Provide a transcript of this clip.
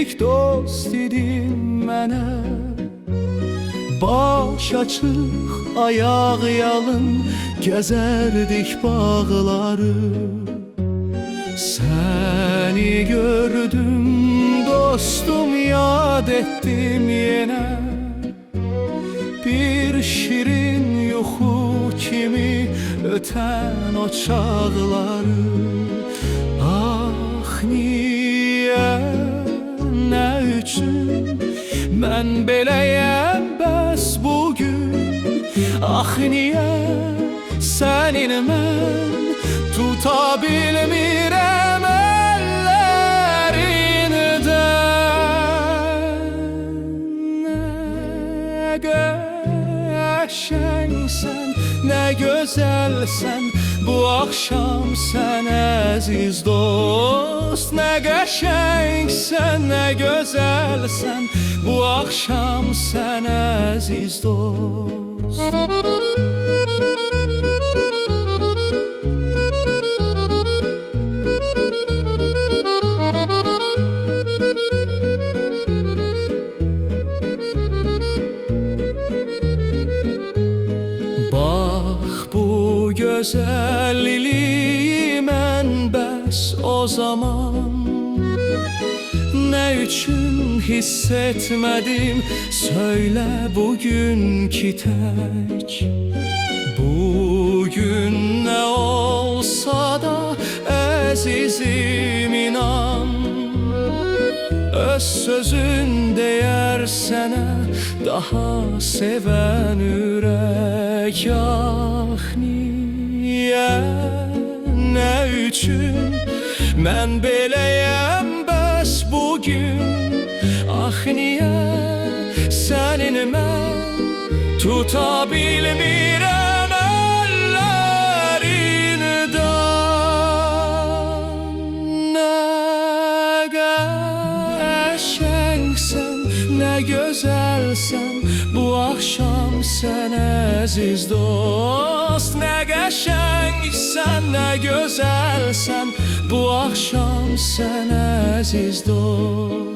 idik, dost idin mənə. Baş açıq, ayaq yalın, gəzərdik bağları. Səni gördüm dostum, yad etdim yenə. Bir şirin yuxu kimi ötən o çağları. Ah niyə, nə üçün mən beləyəm bəs bugün? Ah niyə sənin mən tuta bilmirəm əllərindən? Nə qəşəngsən, nə gözəlsən bu axşam sən əziz dost. Nə qəşəngsən, nə gözəlsən bu axşam sən əziz dost. Bax bu gözəlliyi mən bəs o zaman nə üçün hiss etmədim? Söylə bugünkü tək. Bugün nə olsa da əzizim inan, öz sözün deyər sənə daha sevən ürək. Ah niyə, nə üçün mən beləyəm bəs bugün? Ah niyə sənin mən tuta bilmirəm əllərindən? Nə qəşəngsən, nə gözəlsən bu axşam sən əziz dost. Nə qəşəngsən, nə gözəlsən bu axşam sən əziz dost.